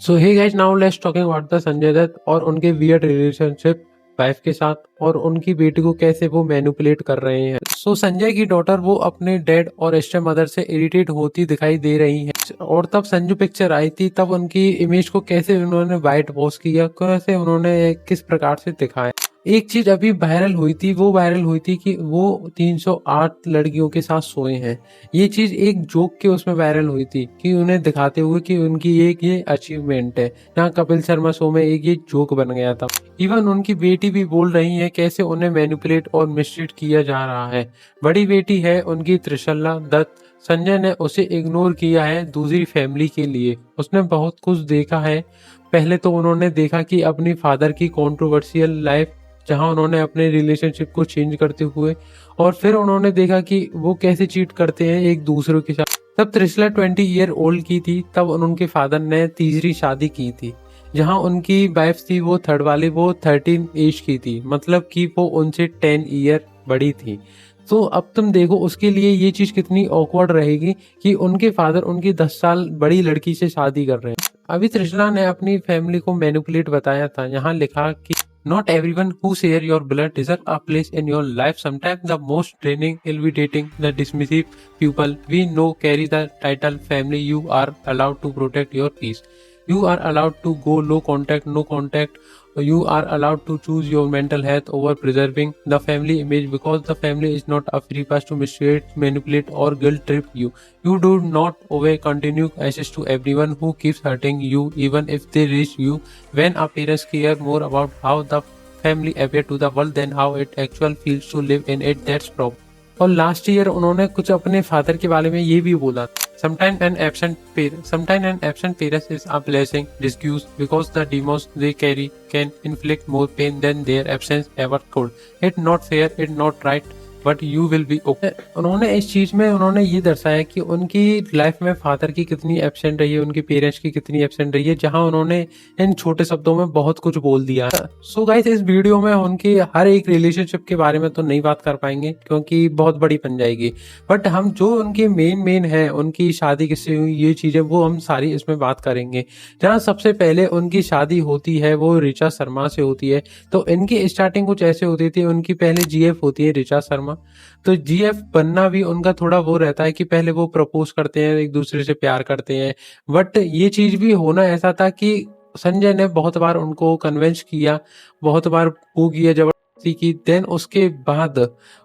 So hey guys, now let's talking about the Sanjay Dutt और उनके weird relationship wife के साथ और उनकी बेटी को कैसे वो मैनिपुलेट कर रहे हैं। सो संजय की डॉटर वो अपने डैड और स्टेप मदर से इरिटेट होती दिखाई दे रही है और तब संजू पिक्चर आई थी तब उनकी इमेज को कैसे उन्होंने वाइट वॉश किया, कैसे उन्होंने किस प्रकार से दिखाया। एक चीज अभी वायरल हुई थी, वो वायरल हुई थी कि वो 308 लड़कियों के साथ सोए हैं। ये चीज एक जोक के उसमें वायरल हुई थी कि उन्हें दिखाते हुए कि उनकी एक ये अचीवमेंट है। यहाँ कपिल शर्मा शो में एक ये जोक बन गया था। इवन उनकी बेटी भी बोल रही है कैसे उन्हें मैनिपुलेट और मिसट्रीट किया जा रहा है। बड़ी बेटी है उनकी त्रिशला दत्त, संजय ने उसे इग्नोर किया है दूसरी फैमिली के लिए। उसने बहुत कुछ देखा है। पहले तो उन्होंने देखा कि अपनी फादर की कंट्रोवर्शियल लाइफ, जहां उन्होंने अपने रिलेशनशिप को चेंज करते हुए, और फिर उन्होंने देखा कि वो कैसे चीट करते हैं एक दूसरे के साथ। तब त्रिशला 20 ईयर ओल्ड की थी, तब उनके फादर ने तीसरी शादी की थी। जहां उनकी वाइफ थी वो थर्ड वाली, वो 13 एज की थी, मतलब कि वो उनसे 10 ईयर बड़ी थी। तो अब तुम देखो उसके लिए ये चीज कितनी ऑकवर्ड रहेगी कि उनके फादर उनकी 10 साल बड़ी लड़की से शादी कर रहे हैं। अभी त्रिशला ने अपनी फैमिली को मैनिपुलेट बताया था। यहाँ लिखा कि not everyone who share your blood deserve a place in your life. Sometimes the most draining, irritating, the dismissive people we know carry the title family. You are allowed to protect your peace. You are allowed to go low contact, no contact. You are allowed to choose your mental health over preserving the family image, because the family is not a free pass to mistreat, manipulate or guilt trip you. You do not owe continue access to everyone who keeps hurting you, even if they reach you. When our parents care more about how the family appear to the world than how it actually feels to live in it, that's problem. और last year उन्होंने कुछ अपने father के बारे में ये भी बोला, sometimes an absent parent is a blessing disguised, because the demons they carry can inflict more pain than their absence ever could. It's not fair, it's not right, but you will be okay. उन्होंने इस चीज में उन्होंने ये दर्शाया कि उनकी life में फादर की कितनी एब्सेंट रही है, उनके पेरेंट्स की कितनी एब्सेंट रही है, जहां उन्होंने इन छोटे शब्दों में बहुत कुछ बोल दिया। सो गाइस, इस वीडियो में उनकी हर एक रिलेशनशिप के बारे में तो नहीं बात कर पाएंगे क्योंकि बहुत बड़ी बन जाएगी, बट हम जो उनके मेन है, उनकी शादी किससे हुई, ये चीजें वो हम सारी इसमें बात करेंगे। जहाँ सबसे पहले उनकी शादी होती है वो ऋचा शर्मा से होती है। तो इनकी स्टार्टिंग कुछ ऐसे होती थी, उनकी पहले जीएफ होती है ऋचा शर्मा। तो जीएफ बनना भी उनका थोड़ा वो रहता है कि पहले वो प्रपोज करते हैं, एक दूसरे से प्यार करते हैं, बट ये चीज भी होना ऐसा था कि संजय ने बहुत बार उनको कन्विंस किया, बहुत बार वो किया, जबरदस्ती की। देन उसके बाद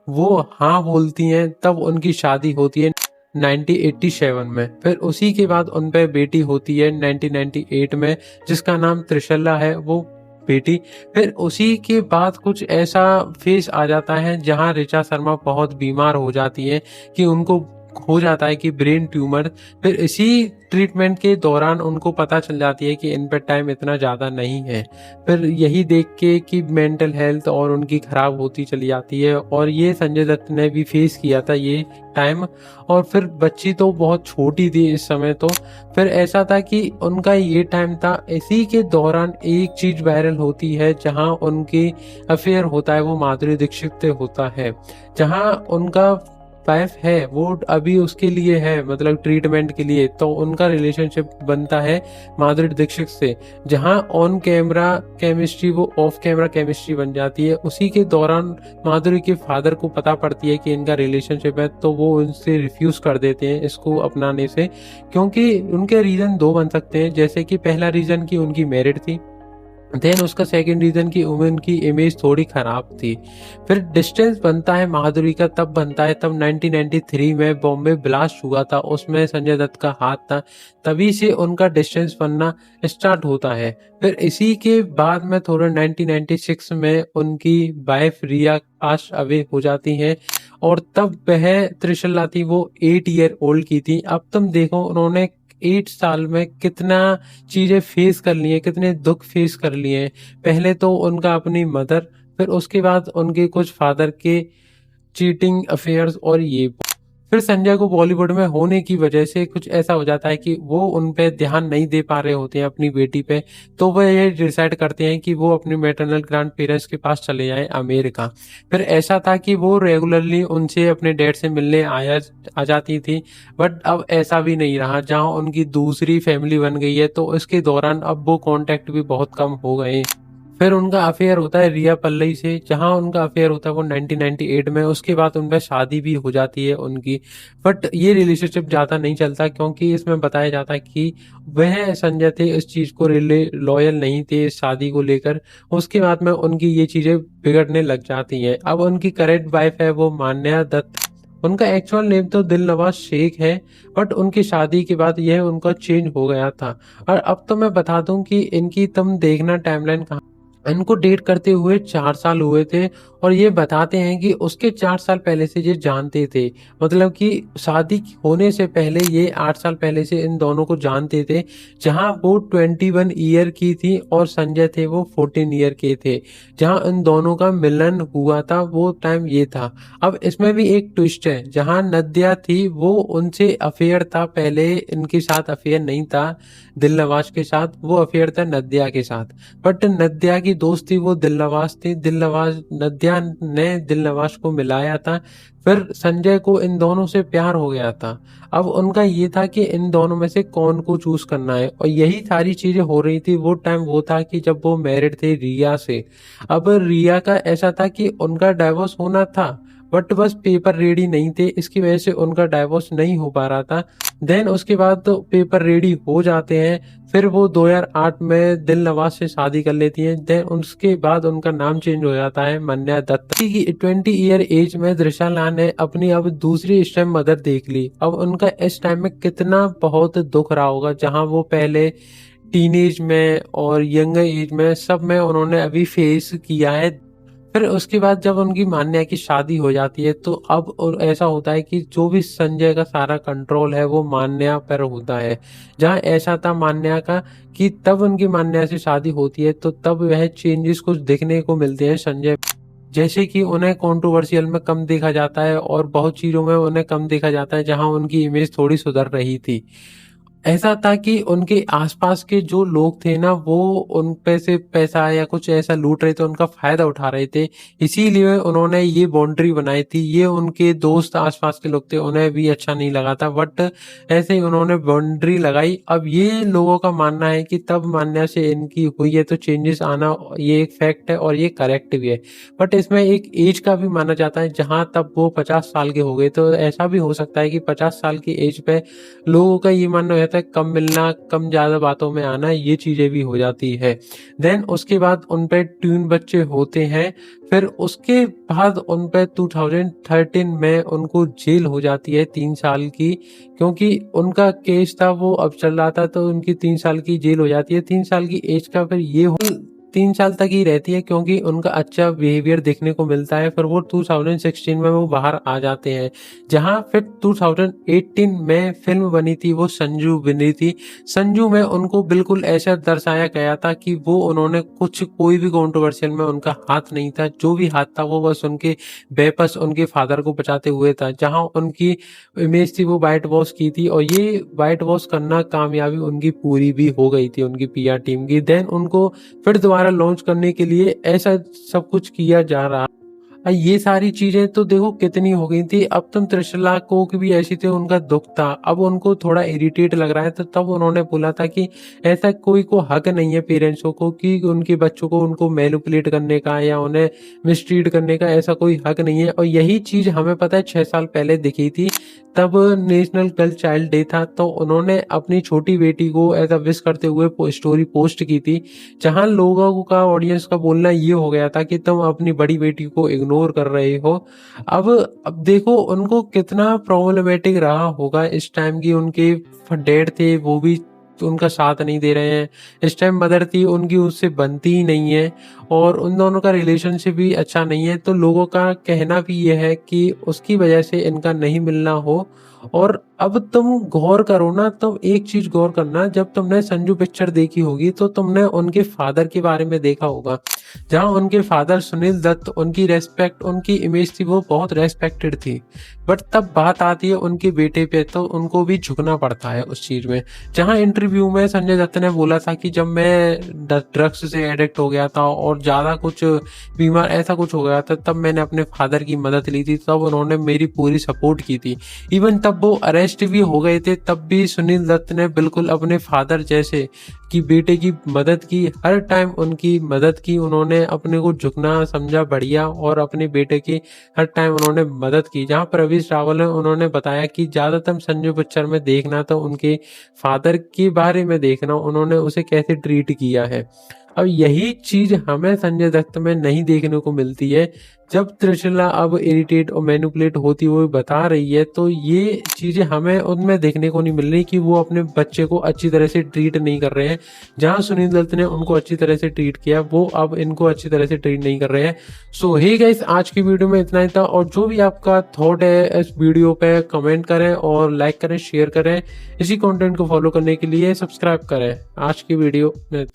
वो हाँ बोलती हैं, तब उनकी शादी होती है 1987 में। फिर उसी के बाद उन पे बेटी होती है 1998 में, जिसका नाम त्रिशला है वो बेटी। फिर उसी के बाद कुछ ऐसा फेस आ जाता है जहां ऋचा शर्मा बहुत बीमार हो जाती है कि उनको हो जाता है कि ब्रेन ट्यूमर। फिर इसी ट्रीटमेंट के दौरान उनको पता चल जाती है कि इन पर टाइम इतना ज़्यादा नहीं है। फिर यही देख के कि मेंटल हेल्थ और उनकी खराब होती चली जाती है, और ये संजय दत्त ने भी फेस किया था ये टाइम। और फिर बच्ची तो बहुत छोटी थी इस समय। तो फिर ऐसा था कि उनका ये टाइम था। इसी के दौरान एक चीज वायरल होती है जहां उनकी अफेयर होता है, वो माधुरी दीक्षित से होता है। जहां उनका वाइफ है वो अभी उसके लिए है, मतलब ट्रीटमेंट के लिए। तो उनका रिलेशनशिप बनता है माधुरी दीक्षित से, जहां ऑन कैमरा केमिस्ट्री वो ऑफ कैमरा केमिस्ट्री बन जाती है। उसी के दौरान माधुरी के फादर को पता पड़ती है कि इनका रिलेशनशिप है, तो वो उनसे रिफ्यूज कर देते हैं इसको अपनाने से, क्योंकि उनके रीजन दो बन सकते हैं। जैसे कि पहला रीजन कि उनकी मैरिड थी, देन उसका सेकंड रीजन की वुमेन की इमेज थोड़ी खराब थी। फिर डिस्टेंस बनता है माधुरी का तब बनता है तब 1993 में बॉम्बे ब्लास्ट हुआ था, उसमें संजय दत्त का हाथ था, तभी से उनका डिस्टेंस बनना स्टार्ट होता है। फिर इसी के बाद में थोड़ा 1996 में उनकी वाइफ रिया पास अवे हो जाती है, और तब वह त्रिशला थी वो 8 ईयर ओल्ड की थी। अब तुम देखो उन्होंने 8 साल में कितना चीजें फेस कर ली हैं, कितने दुख फेस कर लिए हैं। पहले तो उनका अपनी मदर, फिर उसके बाद उनके कुछ फादर के चीटिंग अफेयर्स, और ये फिर संजय को बॉलीवुड में होने की वजह से कुछ ऐसा हो जाता है कि वो उन पे ध्यान नहीं दे पा रहे होते हैं अपनी बेटी पे, तो वो ये डिसाइड करते हैं कि वो अपने मैटरनल ग्रैंड पेरेंट्स के पास चले जाएं अमेरिका। फिर ऐसा था कि वो रेगुलरली उनसे अपने डैड से मिलने आया आ जाती थी, बट अब ऐसा भी नहीं रहा। जहाँ उनकी दूसरी फैमिली बन गई है तो इसके दौरान अब वो कांटेक्ट भी बहुत कम हो गए। फिर उनका अफेयर होता है रिया पल्लई से, जहां उनका अफेयर होता है वो 1998 में। उसके बाद उनका शादी भी हो जाती है उनकी, बट ये रिलेशनशिप ज़्यादा नहीं चलता क्योंकि इसमें बताया जाता है कि वह संजय थे इस चीज़ को रिले लॉयल नहीं थे इस शादी को लेकर। उसके बाद में उनकी ये चीज़ें बिगड़ने लग जाती हैं। अब उनकी करेंट वाइफ है वो मान्या दत्त। उनका एक्चुअल नेम तो दिलनवाज शेख है, बट उनकी शादी के बाद यह उनका चेंज हो गया था। और अब तो मैं बता दूं कि इनकी तुम देखना टाइमलाइन, इनको डेट करते हुए 4 साल हुए थे। और ये बताते हैं कि उसके 4 साल पहले से ये जानते थे, मतलब कि शादी होने से पहले ये 8 साल पहले से इन दोनों को जानते थे। जहां वो 21 ईयर की थी और संजय थे वो 14 ईयर के थे। जहां इन दोनों का मिलन हुआ था वो टाइम ये था। अब इसमें भी एक ट्विस्ट है, जहां नदिया थी वो उनसे अफेयर था पहले, इनके साथ अफेयर नहीं था दिलनवाज के साथ, वो अफेयर था नदिया के साथ। बट नदिया की दोस्त थी वो दिलनवाज थी, दिलनवाज नदिया ने दिलनवाज को मिलाया था। फिर संजय को इन दोनों से प्यार हो गया था। अब उनका ये था कि इन दोनों में से कौन को चूज करना है, और यही सारी चीजें हो रही थी। वो टाइम वो था कि जब वो मैरिड थे रिया से। अब रिया का ऐसा था कि उनका डाइवोर्स होना था, बट बस पेपर रेडी नहीं थे, इसकी वजह से उनका डाइवोर्स नहीं हो पा रहा था। देन उसके बाद तो पेपर रेडी हो जाते हैं। फिर वो 2008 में दिलनवाज से शादी कर लेती हैं। देन उसके बाद उनका नाम चेंज हो जाता है मन्या दत्त की। 20 ईयर एज में त्रिशाला ने अपनी अब दूसरी स्टेप मदर देख ली। अब उनका इस टाइम में कितना बहुत दुख रहा होगा, जहां वो पहले टीनेज में और यंग एज में सब में उन्होंने अभी फेस किया है। फिर उसके बाद जब उनकी मान्या की शादी हो जाती है तो अब और ऐसा होता है कि जो भी संजय का सारा कंट्रोल है वो मान्या पर होता है। जहाँ ऐसा था मान्या का कि तब उनकी मान्या से शादी होती है तो तब वह चेंजेस कुछ देखने को मिलते हैं संजय, जैसे कि उन्हें कंट्रोवर्शियल में कम देखा जाता है और बहुत चीज़ों में उन्हें कम देखा जाता है, जहाँ उनकी इमेज थोड़ी सुधर रही थी। ऐसा था कि उनके आसपास के जो लोग थे ना वो उन पे से पैसा या कुछ ऐसा लूट रहे थे, उनका फायदा उठा रहे थे। इसीलिए उन्होंने ये बाउंड्री बनाई थी। ये उनके दोस्त आसपास के लोग थे, उन्हें भी अच्छा नहीं लगा था, बट ऐसे ही उन्होंने बाउंड्री लगाई। अब ये लोगों का मानना है कि तब मान्या से इनकी हुई है तो चेंजेस आना ये एक फैक्ट है और ये करेक्ट भी है। बट इसमें एक एज का भी माना जाता है, जहाँ तब वो 50 साल के हो गए, तो ऐसा भी हो सकता है कि 50 साल की एज पे लोगों का ये मानना रहता है कम मिलना, कम ज्यादा बातों में आना, ये चीजें भी हो जाती है। देन उसके बाद उन पे ट्यून बच्चे होते हैं। फिर उसके बाद उन पे 2013 में उनको जेल हो जाती है 3 साल की, क्योंकि उनका केस था वो अब चल रहा था, तो उनकी 3 साल की जेल हो जाती है। 3 साल की एज का फिर ये 3 साल तक ही रहती है क्योंकि उनका अच्छा बिहेवियर देखने को मिलता है। फिर वो 2016 में वो बाहर आ जाते हैं, जहां फिर 2018 में फिल्म बनी थी वो संजू बनी थी। संजू में उनको बिल्कुल ऐसा दर्शाया गया था कि वो उन्होंने कुछ कोई भी कंट्रोवर्शियल में उनका हाथ नहीं था, जो भी हाथ था वो बस उनके बेपस उनके फादर को बचाते हुए था। जहां उनकी इमेज थी वो वाइट वॉश की थी, और ये वाइट वॉश करना कामयाबी उनकी पूरी भी हो गई थी उनकी पीआर टीम की। देन उनको फिर दोबारा लॉन्च करने के लिए ऐसा सब कुछ किया जा रहा। ये सारी चीजें तो देखो कितनी हो गई थी। अब तुम त्रिशला को भी ऐसी थी, उनका दुख था, अब उनको थोड़ा इरिटेट लग रहा है, तो तब उन्होंने बोला था कि ऐसा कोई को हक नहीं है पेरेंट्सों को कि उनके बच्चों को उनको मैनिपुलेट करने का या उन्हें मिसट्रीट करने का, ऐसा कोई हक नहीं है। और यही चीज हमें पता है 6 साल पहले दिखी थी, तब नेशनल गर्ल चाइल्ड डे था, तो उन्होंने अपनी छोटी बेटी को ऐसा विश करते हुए स्टोरी पोस्ट की थी, जहां लोगों का ऑडियंस का बोलना ये हो गया था कि तुम अपनी बड़ी बेटी को इग्नोर कर रहे हो। अब देखो उनको कितना प्रॉब्लमेटिक रहा होगा इस टाइम की। उनके डैड थे वो भी उनका साथ नहीं दे रहे हैं, इस टाइम मदर थी उनकी उससे बनती ही नहीं है, और उन दोनों का रिलेशनशिप भी अच्छा नहीं है। तो लोगों का कहना भी ये है कि उसकी वजह से इनका नहीं मिलना हो और अब तुम गौर करो ना, तुम एक चीज गौर करना, जब तुमने संजू पिक्चर देखी होगी तो तुमने उनके फादर के बारे में देखा होगा, जहाँ उनके फादर सुनील दत्त, उनकी रेस्पेक्ट, उनकी इमेज थी वो बहुत रेस्पेक्टेड थी। बट तब बात आती है उनके बेटे पे तो उनको भी झुकना पड़ता है उस चीज में। जहाँ इंटरव्यू में संजय दत्त ने बोला था कि जब मैं ड्रग्स से एडिक्ट हो गया था और ज्यादा कुछ बीमार ऐसा कुछ हो गया था, तब मैंने अपने फादर की मदद ली थी, तब उन्होंने मेरी पूरी सपोर्ट की थी। इवन तब वो अरेस्ट भी हो गए थे, तब भी सुनील दत्त ने बिल्कुल अपने फादर जैसे कि बेटे की मदद की, हर टाइम उनकी मदद की उन्होंने, अपने को झुकना समझा बढ़िया और अपने बेटे की हर टाइम उन्होंने मदद की। जहाँ प्रवीष रावल है उन्होंने बताया कि ज्यादातर संजू पिक्चर में देखना तो उनके फादर के बारे में देखना, उन्होंने उसे कैसे ट्रीट किया है। अब यही चीज हमें संजय दत्त में नहीं देखने को मिलती है। जब त्रिशला अब इरिटेट और मैनिपुलेट होती हुई बता रही है तो ये चीजें हमें उनमें देखने को नहीं मिल रही कि वो अपने बच्चे को अच्छी तरह से ट्रीट नहीं कर रहे हैं। जहां सुनील दत्त ने उनको अच्छी तरह से ट्रीट किया, वो अब इनको अच्छी तरह से ट्रीट नहीं कर रहे हैं। सो हे गाइस, आज की वीडियो में इतना ही था, और जो भी आपका थॉट है इस वीडियो पे कमेंट करें और लाइक करें, शेयर करें। इसी कंटेंट को फॉलो करने के लिए सब्सक्राइब करें। आज की वीडियो में